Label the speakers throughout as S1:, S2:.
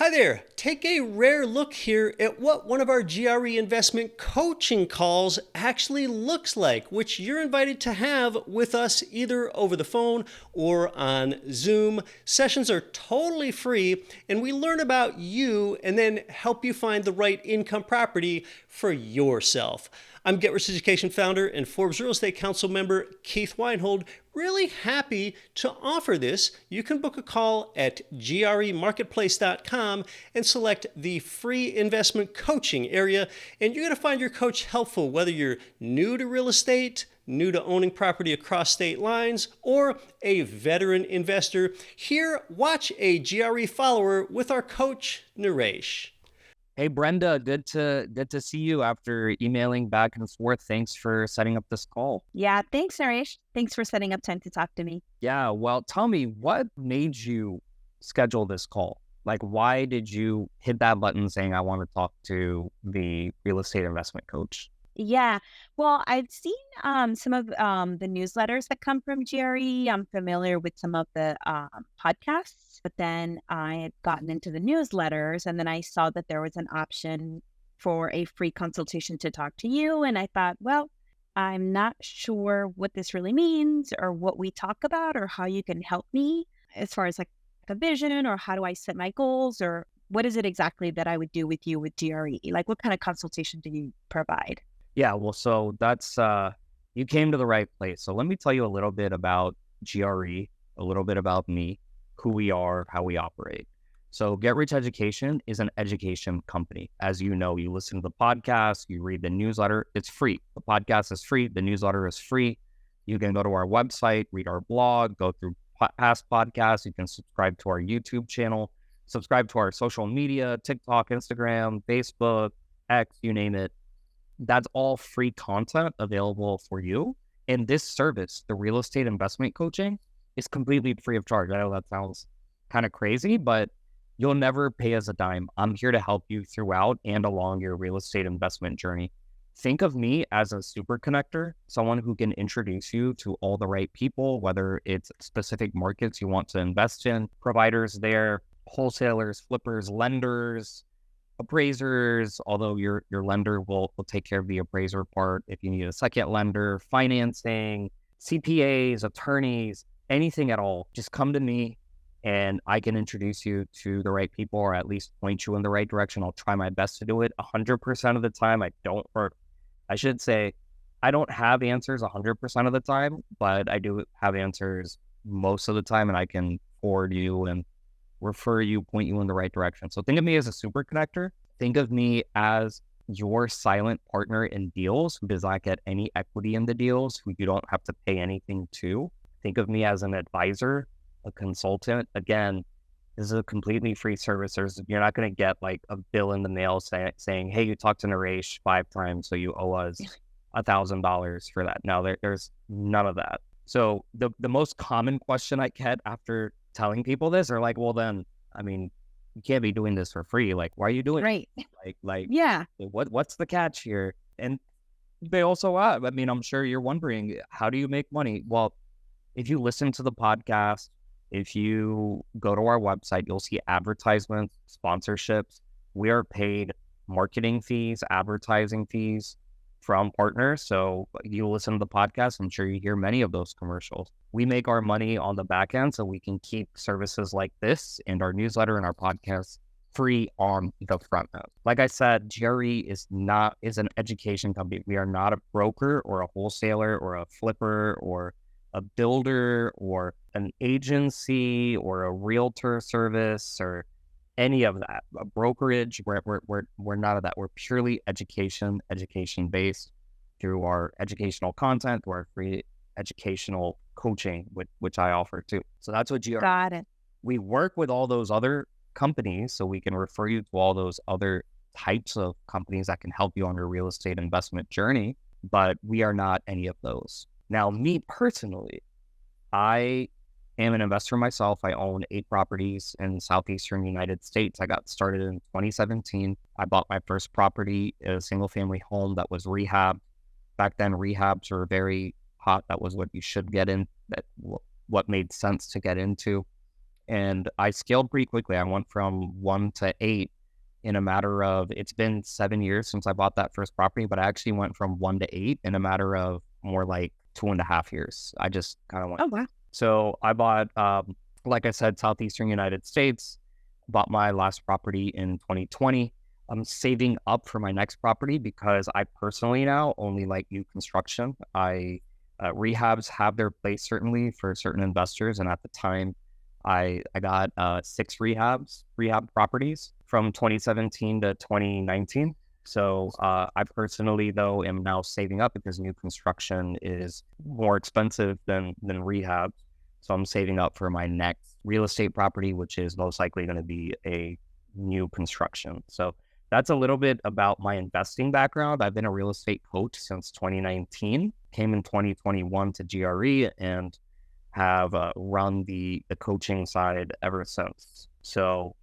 S1: Hi there. Take a rare look here at what one of our GRE investment coaching calls actually looks like, which you're invited to have with us either over the phone or on Zoom. Sessions are totally free, and we learn about you and then help you find the right income property for yourself. I'm Get Rich Education founder and Forbes Real Estate Council member Keith Weinhold. Really happy to offer this. You can book a call at gremarketplace.com and select the free investment coaching area, and you're going to find your coach helpful whether you're new to real estate, new to owning property across state lines, or a veteran investor. Here, watch a GRE follower with our coach, Naresh.
S2: Hey, Brenda, good to see you after emailing back and forth. Thanks for setting up this call.
S3: Yeah, thanks, Naresh. Thanks for setting up time to talk to me.
S2: Yeah, well, tell me, what made you schedule this call? Like, why did you hit that button saying, I want to talk to the real estate investment coach?
S3: Yeah, well, I've seen some of the newsletters that come from GRE. I'm familiar with some of the podcasts, but then I had gotten into the newsletters, and then I saw that there was an option for a free consultation to talk to you. And I thought, well, I'm not sure what this really means or what we talk about or how you can help me as far as like a vision or how do I set my goals or what is it exactly that I would do with you with GRE? Like, what kind of consultation do you provide?
S2: Yeah, well, so that's, you came to the right place. So let me tell you a little bit about GRE, a little bit about me, who we are, how we operate. So Get Rich Education is an education company. As you know, you listen to the podcast, you read the newsletter, it's free. The podcast is free, the newsletter is free. You can go to our website, read our blog, go through past podcasts. You can subscribe to our YouTube channel, subscribe to our social media, TikTok, Instagram, Facebook, X, you name it. That's all free content available for you. And this service, the real estate investment coaching, is completely free of charge. I know that sounds kind of crazy, but you'll never pay us a dime. I'm here to help you throughout and along your real estate investment journey. Think of me as a super connector, someone who can introduce you to all the right people, whether it's specific markets you want to invest in, providers there, wholesalers, flippers, lenders, appraisers, although your lender will take care of the appraiser part. If you need a second lender, financing, CPAs, attorneys, anything at all, just come to me and I can introduce you to the right people or at least point you in the right direction. I'll try my best to do it 100% of the time. I don't have answers 100% of the time, but I do have answers most of the time, and I can forward you and refer you, point you in the right direction. So think of me as a super connector. Think of me as your silent partner in deals who does not get any equity in the deals, who you don't have to pay anything to. Think of me as an advisor, a consultant. Again, this is a completely free service. You're not going to get like a bill in the mail saying, hey, you talked to Naresh 5 times, so you owe us $1,000 for that. No, there's none of that. So the most common question I get after telling people this are like, well, then, I mean, you can't be doing this for free. Like, why are you doing
S3: Right.
S2: it? Like,
S3: Yeah.
S2: what's the catch here? And they also have, I mean, I'm sure you're wondering, how do you make money? Well, if you listen to the podcast, if you go to our website, you'll see advertisements, sponsorships. We are paid marketing fees, advertising fees from partners. So you listen to the podcast, I'm sure you hear many of those commercials. We make our money on the back end so we can keep services like this and our newsletter and our podcast free on the front end. Like I said, GRE is an education company. We are not a broker or a wholesaler or a flipper or a builder or an agency or a realtor service or any of that. A brokerage, we're none of that. We're purely education based through our educational content, through our free educational coaching, which I offer too. So that's what GRE.
S3: Got it.
S2: We work with all those other companies, so we can refer you to all those other types of companies that can help you on your real estate investment journey, but we are not any of those. Now, me personally, I am an investor myself. I own 8 properties in the southeastern United States. I got started in 2017. I bought my first property, a single family home that was rehab. Back then, rehabs were very hot. That was what you should get in, what made sense to get into. And I scaled pretty quickly. I went from 1 to 8 in a matter of, it's been 7 years since I bought that first property, but I actually went from 1 to 8 in a matter of more like 2.5 years. I just kind of went.
S3: Oh, wow.
S2: So I bought, like I said, Southeastern United States, bought my last property in 2020. I'm saving up for my next property because I personally now only like new construction. Rehabs have their place certainly for certain investors. And at the time, I got 6 rehab properties from 2017 to 2019. So I personally, though, am now saving up because new construction is more expensive than rehab. So I'm saving up for my next real estate property, which is most likely going to be a new construction. So that's a little bit about my investing background. I've been a real estate coach since 2019, came in 2021 to GRE, and have run the coaching side ever since. So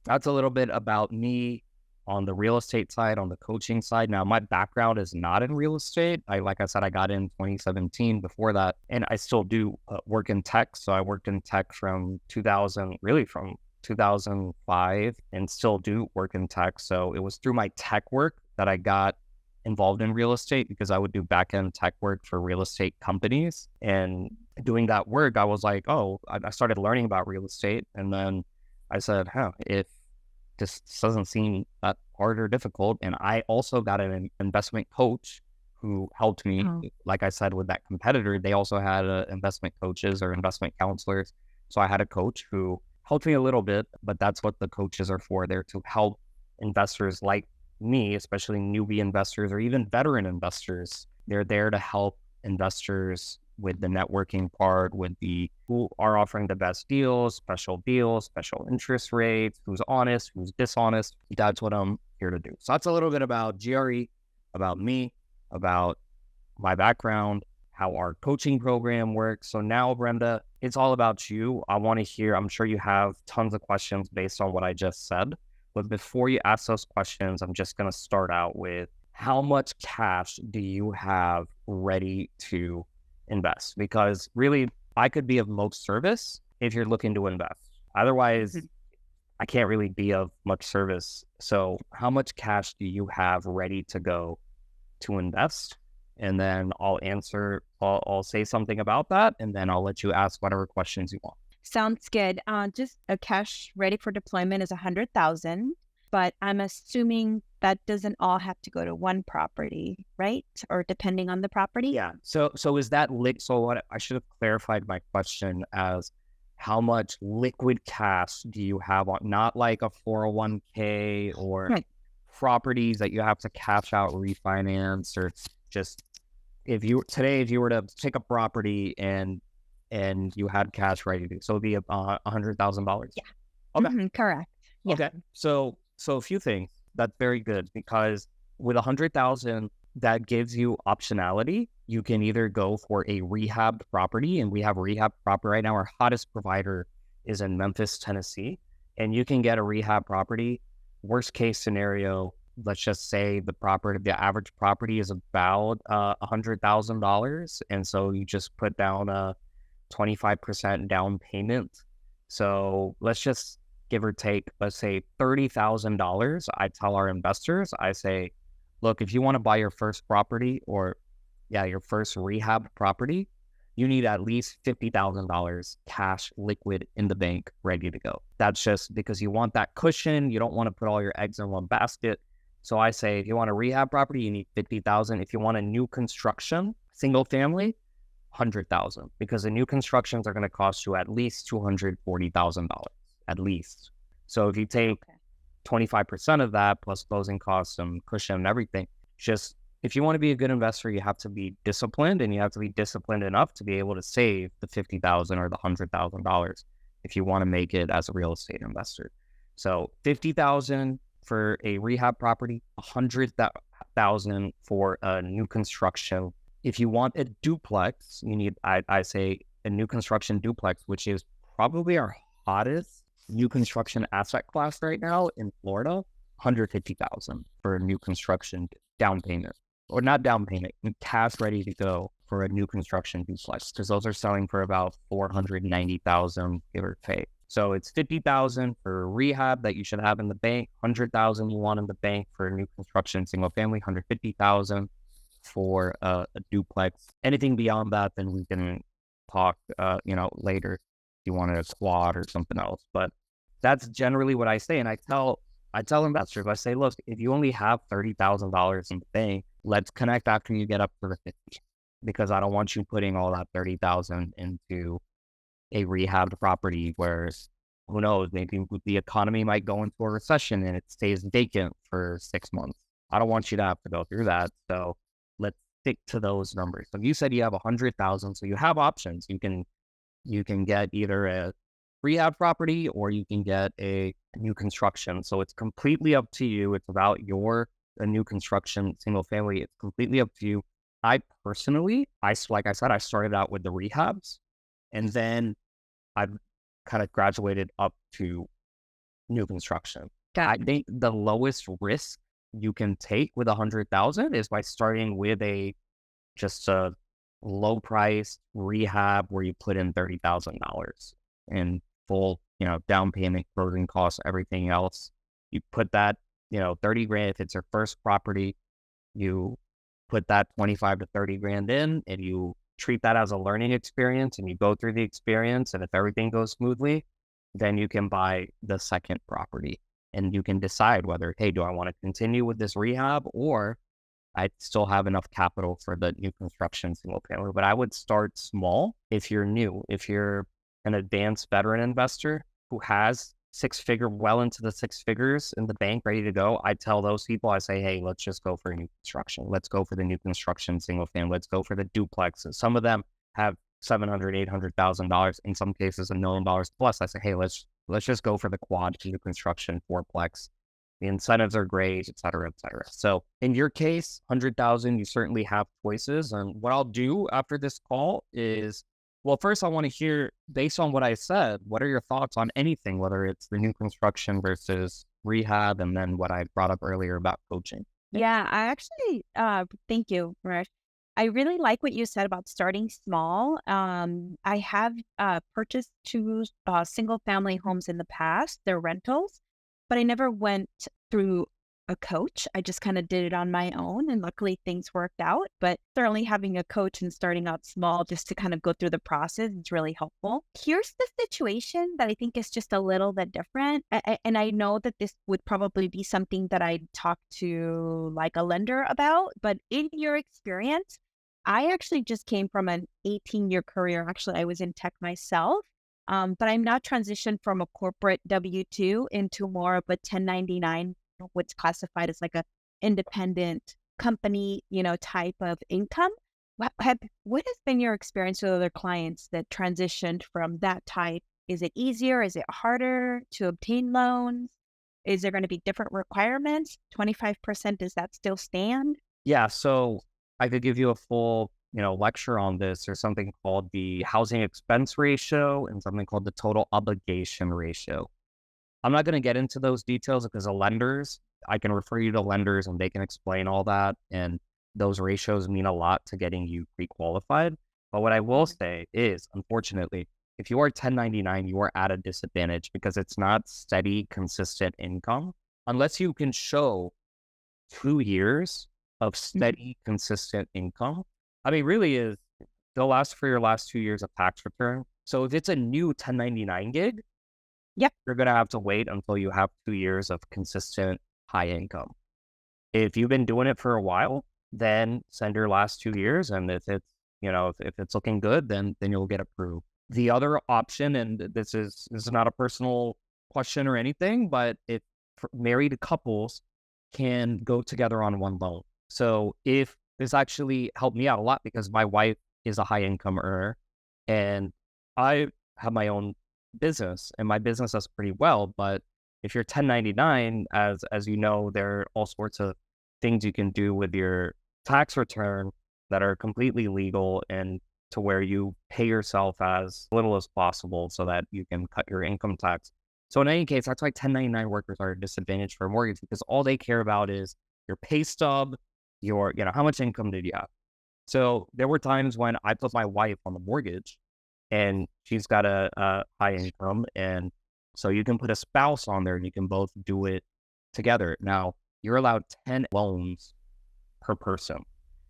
S2: that's a little bit about me on the real estate side, on the coaching side. Now, my background is not in real estate. Like I said, I got in 2017 before that, and I still do work in tech. So I worked in tech from 2005 and still do work in tech. So it was through my tech work that I got involved in real estate because I would do back-end tech work for real estate companies. And doing that work, I was like, oh, I started learning about real estate. And then I said, if this doesn't seem that hard or difficult. And I also got an investment coach who helped me. Like I said, with that competitor, they also had investment coaches or investment counselors. So I had a coach who helped me a little bit, but that's what the coaches are for. They're to help investors like me, especially newbie investors or even veteran investors. They're there to help investors with the networking part, with the who are offering the best deals, special interest rates, who's honest, who's dishonest. That's what I'm here to do. So that's a little bit about GRE, about me, about my background, how our coaching program works. So now, Brenda, it's all about you. I want to hear, I'm sure you have tons of questions based on what I just said. But before you ask those questions, I'm just going to start out with, how much cash do you have ready to invest? Because really, I could be of most service if you're looking to invest. Otherwise, I can't really be of much service. So how much cash do you have ready to go to invest? And then I'll say something about that, and then I'll let you ask whatever questions you want.
S3: Sounds good. Just a cash ready for deployment is 100,000, but I'm assuming that doesn't all have to go to one property, right? Or depending on the property?
S2: Yeah. So is that so what I should have clarified my question as, how much liquid cash do you have on, not like a 401k or properties that you have to cash out, refinance, or just if you were to take a property and you had cash ready to, so it'd be $100,000.
S3: Yeah.
S2: Okay.
S3: Correct. Yeah.
S2: Okay. So a few things. That's very good, because with 100,000, that gives you optionality. You can either go for a rehab property, and we have rehab property right now. Our hottest provider is in Memphis, Tennessee, and you can get a rehab property. Worst case scenario, let's just say the average property is about $100,000, and so you just put down a 25% down payment. So let's just give or take, let's say $30,000. I tell our investors, I say, look, if you want to buy your first property your first rehab property, you need at least $50,000 cash liquid in the bank ready to go. That's just because you want that cushion. You don't want to put all your eggs in one basket. So I say, if you want a rehab property, you need $50,000. If you want a new construction, single family, $100,000, because the new constructions are going to cost you at least $240,000, at least. So if you take 25% of that plus closing costs and cushion and everything, just if you want to be a good investor, you have to be disciplined, and you have to be disciplined enough to be able to save the $50,000 or the $100,000 if you want to make it as a real estate investor. So $50,000 for a rehab property, $100,000 for a new construction. If you want a duplex, you need, I say, a new construction duplex, which is probably our hottest new construction asset class right now in Florida. $150,000 for a new construction down payment, or not down payment, cash ready to go for a new construction duplex, because those are selling for about $490,000, give or take. So it's 50,000 for rehab that you should have in the bank, 100,000 you want in the bank for new construction, single family, 150,000 for a duplex. Anything beyond that, then we can talk, later if you wanted a quad or something else. But that's generally what I say. And I tell investors, I say, look, if you only have $30,000 in the bank, let's connect after you get up to the 50, because I don't want you putting all that 30,000 into a rehab property where, who knows, maybe the economy might go into a recession and it stays vacant for 6 months. I don't want you to have to go through that. So let's stick to those numbers. So you said you have 100,000, so you have options. You can get either a rehab property or you can get a new construction. So it's completely up to you. It's about a new construction, single family. It's completely up to you. I personally, like I said, I started out with the rehabs, and then I've kind of graduated up to new construction. I think the lowest risk you can take with 100,000 is by starting with just a low price rehab where you put in $30,000 in full, down payment, closing costs, everything else. You put that, 30 grand. If it's your first property, you put that 25 to 30 grand in, and you treat that as a learning experience, and you go through the experience. And if everything goes smoothly, then you can buy the second property, and you can decide whether, hey, do I want to continue with this rehab, or I still have enough capital for the new construction single family. But I would start small if you're new. If you're an advanced veteran investor who has well into the six figures in the bank ready to go, I tell those people, I say, hey, let's just go for new construction. Let's go for the new construction single family. Let's go for the duplexes. Some of them have $700,000, $800,000, in some cases $1 million plus. I say, hey, let's just go for the quad new construction fourplex. The incentives are great, et cetera, et cetera. So in your case, 100,000, you certainly have choices. And what I'll do after this call is, well, first I want to hear, based on what I said, what are your thoughts on anything, whether it's the new construction versus rehab, and then what I brought up earlier about coaching?
S3: Yeah, I actually, thank you, Ramesh. I really like what you said about starting small. I have purchased two single family homes in the past. They're rentals, but I never went through a coach. I just kind of did it on my own, and luckily things worked out. But certainly having a coach and starting out small just to kind of go through the process is really helpful. Here's the situation that I think is just a little bit different. And I know that this would probably be something that I'd talk to like a lender about. But in your experience, I actually just came from an 18-year career. Actually, I was in tech myself. But I'm now transitioned from a corporate W-2 into more of a 1099, what's classified as like a independent company, type of income. What has been your experience with other clients that transitioned from that type? Is it easier? Is it harder to obtain loans? Is there going to be different requirements? 25%, does that still stand?
S2: Yeah, so I could give you a full, lecture on this. There's something called the housing expense ratio and something called the total obligation ratio. I'm not going to get into those details because I can refer you to lenders and they can explain all that. And those ratios mean a lot to getting you pre-qualified. But what I will say is, unfortunately, if you are 1099, you are at a disadvantage because it's not steady, consistent income. Unless you can show 2 years of steady, consistent income, really they'll ask for your last 2 years of tax return. So if it's a new 1099 gig,
S3: Yep.
S2: you're going to have to wait until you have 2 years of consistent high income. If you've been doing it for a while, then send your last 2 years. And if it's looking good, then you'll get approved. The other option, and this is not a personal question or anything, but if married couples can go together on one loan. So if this actually helped me out a lot because my wife is a high income earner and I have my own business and my business does pretty well. But if you're 1099, as you know, there are all sorts of things you can do with your tax return that are completely legal and to where you pay yourself as little as possible so that you can cut your income tax. So in any case, that's why 1099 workers are a disadvantage for a mortgage because all they care about is your pay stub, how much income did you have? So there were times when I put my wife on the mortgage and she's got a high income and So you can put a spouse on there and you can both do it together. Now, you're allowed 10 loans per person.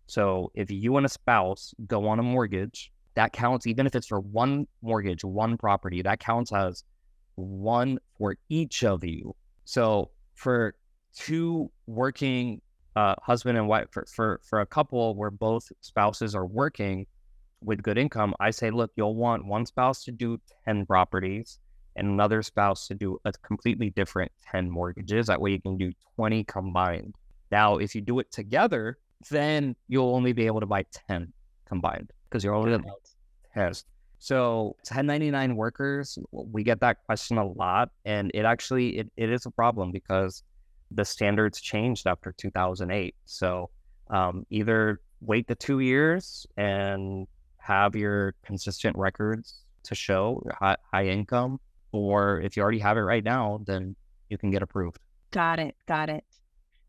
S2: So if you and a spouse go on a mortgage, that counts, even if it's for one mortgage, one property, that counts as one for each of you. So for two working husband and wife, for a couple where both spouses are working with good income, I say, look, you'll want one spouse to do 10 properties and another spouse to do a completely different 10 mortgages. That way you can do 20 combined. Now, if you do it together, then you'll only be able to buy 10 combined because you're only allowed 10. So 1099 workers, we get that question a lot, and it is a problem because the standards changed after 2008. So either wait the 2 years and have your consistent records to show high income, or if you already have it right now, then you can get approved.
S3: Got it. Got it.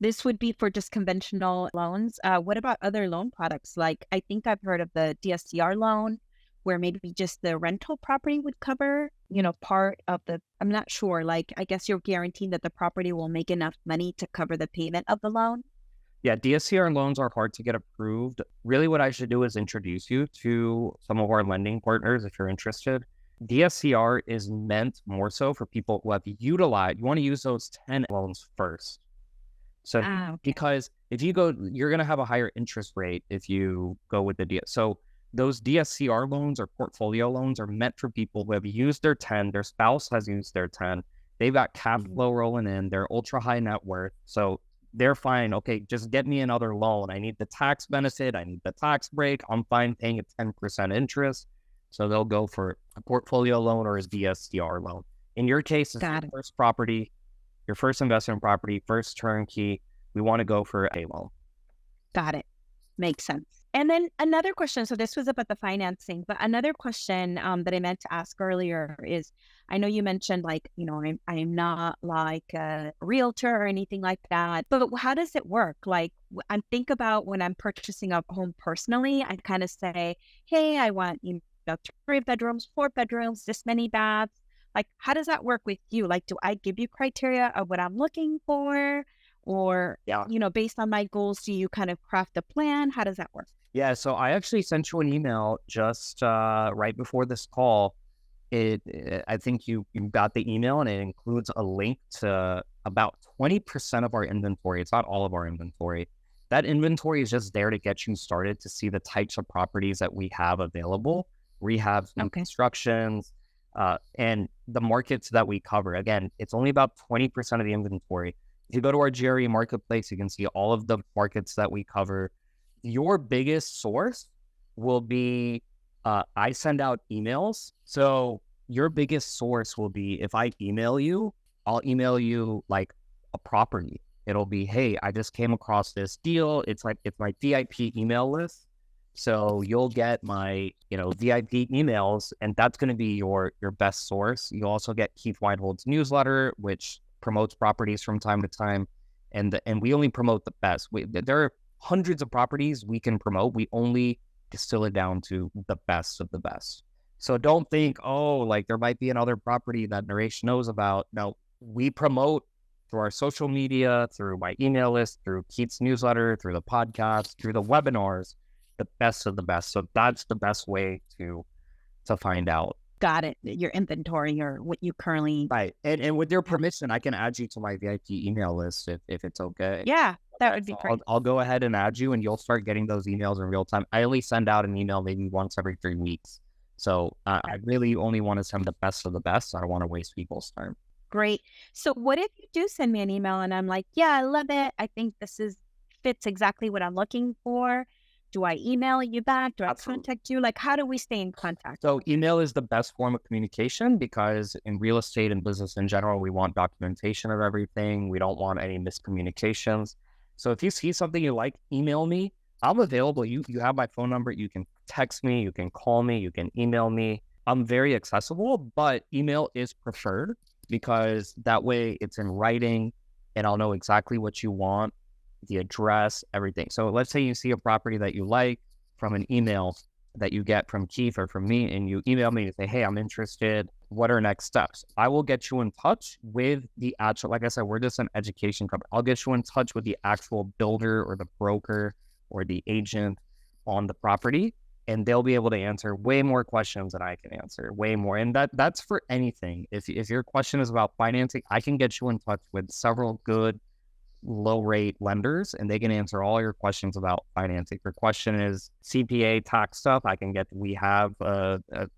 S3: This would be for just conventional loans. What about other loan products? Like, I think I've heard of the DSCR loan, where maybe just the rental property would cover, part of I'm not sure. Like, I guess you're guaranteeing that the property will make enough money to cover the payment of the loan.
S2: Yeah, DSCR loans are hard to get approved. Really, what I should do is introduce you to some of our lending partners if you're interested. DSCR is meant more so for people who have utilized, you want to use those 10 loans first. So
S3: Okay.
S2: because if you go, you're going to have a higher interest rate if you go with the So those DSCR loans or portfolio loans are meant for people who have used their 10, their spouse has used their 10, they've got cash flow rolling in, they're ultra high net worth. So they're fine. Okay, just get me another loan. I need the tax benefit. I need the tax break. I'm fine paying a 10% interest. So they'll go for a portfolio loan or a DSCR loan. In your case, it's your first property, your first investment property, first turnkey. We want to go for a loan.
S3: Got it. Makes sense. And then another question. So this was about the financing, but another question that I meant to ask earlier is, I know you mentioned I'm not like a realtor or anything like that, but how does it work? Like, I think about when I'm purchasing a home personally, I kind of say, hey, I want 3 bedrooms, 4 bedrooms, this many baths. Like, how does that work with you? Like, do I give you criteria of what I'm looking for? Or, based on my goals, do you kind of craft a plan? How does that work?
S2: Yeah, so I actually sent you an email just right before this call. I think you got the email, and it includes a link to about 20% of our inventory. It's not all of our inventory. That inventory is just there to get you started to see the types of properties that we have available, rehabs, new constructions, and the markets that we cover. Again, it's only about 20% of the inventory. If you go to our GRE marketplace, you can see all of the markets that we cover. Your biggest source will be, I send out emails. So your biggest source will be, if I email you, I'll email you like a property. It'll be, hey, I just came across this deal. It's my VIP email list. So you'll get my, VIP emails, and that's going to be your best source. You also get Keith Weinhold's newsletter, which promotes properties from time to time. And we only promote the best. There are hundreds of properties we can promote. We only distill it down to the best of the best. So don't think, there might be another property that Naresh knows about. No, we promote through our social media, through my email list, through Keith's newsletter, through the podcast, through the webinars, the best of the best. So that's the best way to find out.
S3: Got it. Your inventory or what you currently...
S2: Right. And with your permission, I can add you to my VIP email list if it's okay.
S3: Yeah, that would be great.
S2: I'll go ahead and add you, and you'll start getting those emails in real time. I only send out an email maybe once every 3 weeks. So I really only want to send the best of the best. I don't want to waste people's time.
S3: Great. So what if you do send me an email and I'm like, yeah, I love it. I think fits exactly what I'm looking for. Do I email you back? Do I contact you? Like, how do we stay in contact?
S2: So email is the best form of communication, because in real estate and business in general, we want documentation of everything. We don't want any miscommunications. So if you see something you like, email me. I'm available. You have my phone number. You can text me. You can call me. You can email me. I'm very accessible, but email is preferred because that way it's in writing and I'll know exactly what you want, the address, everything. So let's say you see a property that you like from an email. that you get from Keith or from me, and you email me and say, hey, I'm interested. What are next steps? I will get you in touch with the actual, like I said, we're just an education company. I'll get you in touch with the actual builder or the broker or the agent on the property, and they'll be able to answer way more questions than I can answer, way more. And that's for anything. If your question is about financing, I can get you in touch with several good low rate lenders, and they can answer all your questions about financing. If your question is CPA tax stuff, we have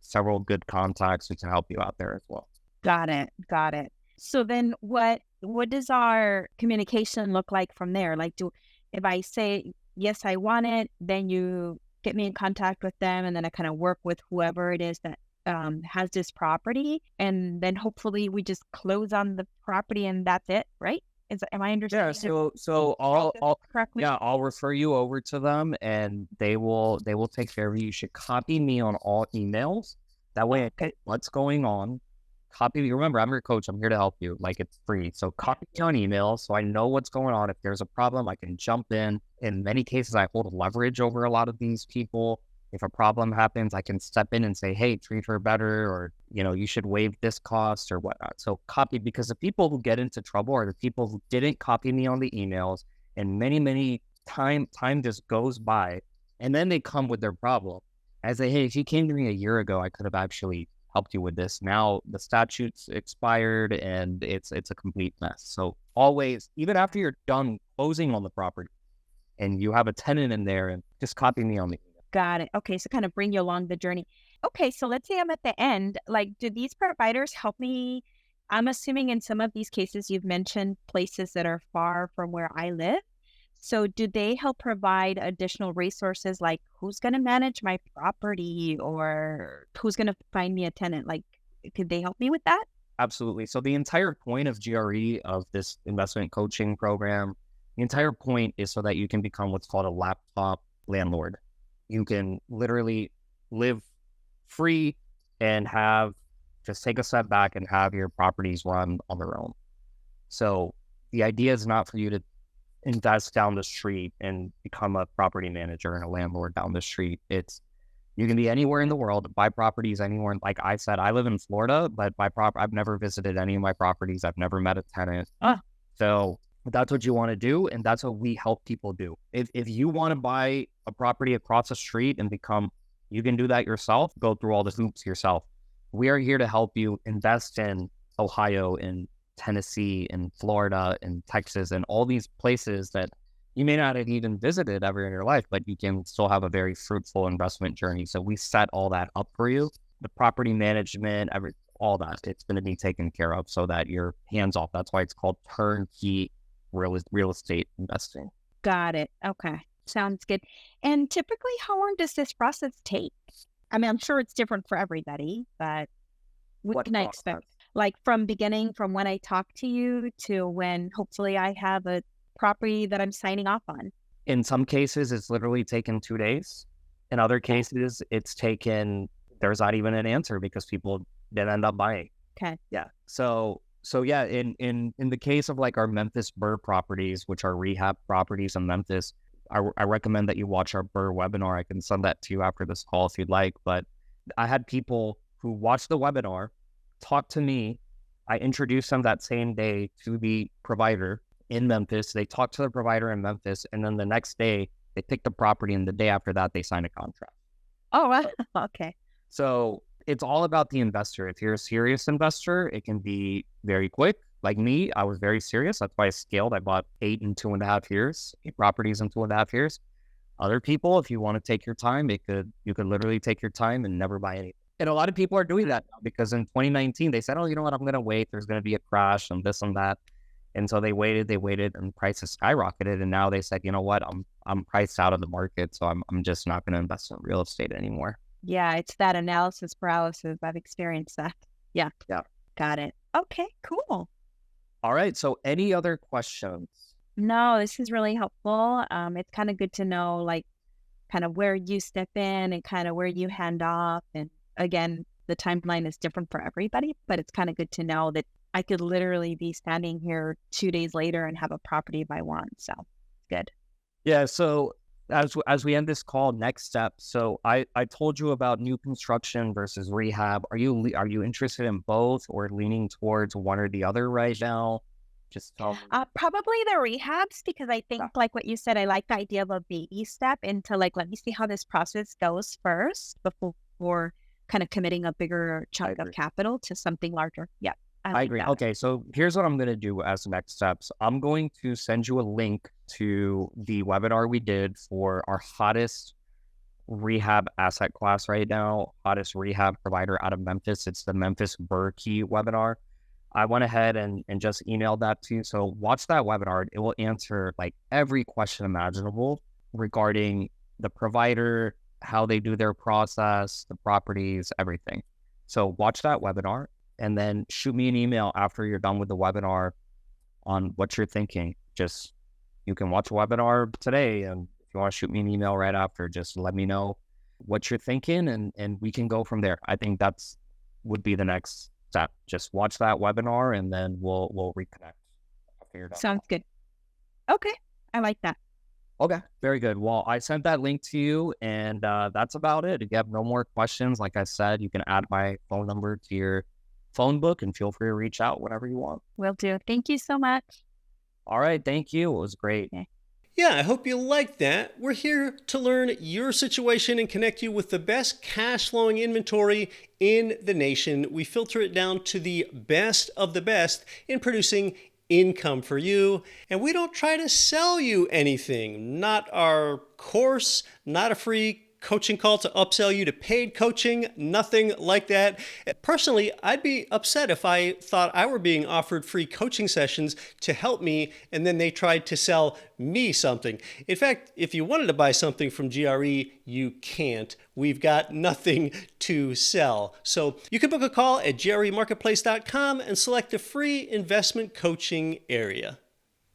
S2: several good contacts who can help you out there as well.
S3: Got it. Got it. So then what does our communication look like from there? Like, if I say, yes, I want it, then you get me in contact with them, and then I kind of work with whoever it is that has this property, and then hopefully we just close on the property and that's it, right? Am I understanding?
S2: Yeah, so I'll
S3: correctly?
S2: yeah, I'll refer you over to them, and they will take care of you. You should copy me on all emails. That way, I know what's going on. Copy me. Remember, I'm your coach. I'm here to help you. Like, it's free. So copy me on email so I know what's going on. If there's a problem, I can jump in. In many cases, I hold leverage over a lot of these people. If a problem happens, I can step in and say, hey, treat her better, or, you should waive this cost or whatnot. So copy, because the people who get into trouble are the people who didn't copy me on the emails, and many time just goes by, and then they come with their problem. I say, hey, if you came to me a year ago, I could have actually helped you with this. Now the statute's expired and it's a complete mess. So always, even after you're done closing on the property and you have a tenant in there, and just copy me on the email.
S3: Got it. Okay, so kind of bring you along the journey. Okay, so let's say I'm at the end. Like, do these providers help me? I'm assuming in some of these cases you've mentioned places that are far from where I live. So do they help provide additional resources, like who's going to manage my property or who's going to find me a tenant? Like, could they help me with that?
S2: Absolutely. So the entire point of GRE, of this investment coaching program, the entire point is so that you can become what's called a laptop landlord. You can literally live free and just take a step back and have your properties run on their own. So the idea is not for you to invest down the street and become a property manager and a landlord down the street. You can be anywhere in the world, buy properties anywhere. Like I said, I live in Florida, but I've never visited any of my properties. I've never met a tenant. So that's what you want to do, and that's what we help people do. If you want to buy a property across the street and you can do that yourself, go through all the hoops yourself. We are here to help you invest in Ohio, in Tennessee, in Florida, in Texas, and all these places that you may not have even visited ever in your life, but you can still have a very fruitful investment journey. So we set all that up for you. The property management, all that, it's going to be taken care of so that you're hands off. That's why it's called turnkey real estate investing.
S3: Got it. Okay. Sounds good. And typically, how long does this process take? I mean, I'm sure it's different for everybody, but what can I expect? Like from when I talk to you to when hopefully I have a property that I'm signing off on?
S2: In some cases, it's literally taken 2 days. In other cases, there's not even an answer because people didn't end up buying.
S3: Okay.
S2: Yeah. So yeah, in the case of like our Memphis Burr properties, which are rehab properties in Memphis, I recommend that you watch our Burr webinar. I can send that to you after this call if you'd like. But I had people who watched the webinar, talk to me. I introduced them that same day to the provider in Memphis. They talked to the provider in Memphis, and then the next day they picked the property, and the day after that they signed a contract.
S3: Oh, wow. Okay.
S2: So it's all about the investor. If you're a serious investor, it can be very quick. Like me, I was very serious. That's why I scaled. I bought 8 properties in 2.5 years. Other people, if you want to take your time, you could literally take your time and never buy anything. And a lot of people are doing that now because in 2019, they said, oh, you know what? I'm going to wait. There's going to be a crash and this and that. And so they waited, and prices skyrocketed. And now they said, you know what? I'm priced out of the market. So I'm just not going to invest in real estate anymore.
S3: Yeah, it's that analysis paralysis. I've experienced that. Yeah.
S2: Yeah.
S3: Got it. Okay, cool.
S2: All right. So any other questions?
S3: No, this is really helpful. It's kind of good to know, like, kind of where you step in and kind of where you hand off. And again, the timeline is different for everybody, but it's kind of good to know that I could literally be standing here 2 days later and have a property if I want. So good.
S2: Yeah. So as we end this call, next step. So I told you about new construction versus rehab. Are you interested in both or leaning towards one or the other right now? Just tell me.
S3: Probably the rehabs because I
S2: Yeah,
S3: think, like what you said, I like the idea of a baby step into like, let me see how this process goes first before kind of committing a bigger
S2: I
S3: chunk of
S2: agree.
S3: capital to something larger. Yeah, I
S2: I
S3: like
S2: agree.
S3: that.
S2: Okay, so here's what I'm going to do as the next steps. I'm going to send you a link to the webinar we did for our hottest rehab asset class right now, hottest rehab provider out of Memphis. It's the Memphis Turnkey webinar. I went ahead and just emailed that to you. So watch that webinar. It will answer like every question imaginable regarding the provider, how they do their process, the properties, everything. So watch that webinar and then shoot me an email after you're done with the webinar on what you're thinking. Just you can watch a webinar today, and if you want to shoot me an email right after, just let me know what you're thinking, and we can go from there. I think that's would be the next step. Just watch that webinar, and then we'll reconnect after you're done.
S3: Sounds good. Okay, I like that.
S2: Okay, very good. Well, I sent that link to you, and that's about it. If you have no more questions, like I said, you can add my phone number to your phone book, and feel free to reach out whenever you want.
S3: Will do. Thank you so much.
S2: All right, thank you. It was great.
S3: Okay.
S1: Yeah, I hope you liked that. We're here to learn your situation and connect you with the best cash flowing inventory in the nation. We filter it down to the best of the best in producing income for you. And we don't try to sell you anything, not our course, not a free coaching call to upsell you to paid coaching, nothing like that. Personally, I'd be upset if I thought I were being offered free coaching sessions to help me and then they tried to sell me something. In fact, if you wanted to buy something from GRE, you can't. We've got nothing to sell. So you can book a call at gremarketplace.com and select the free investment coaching area.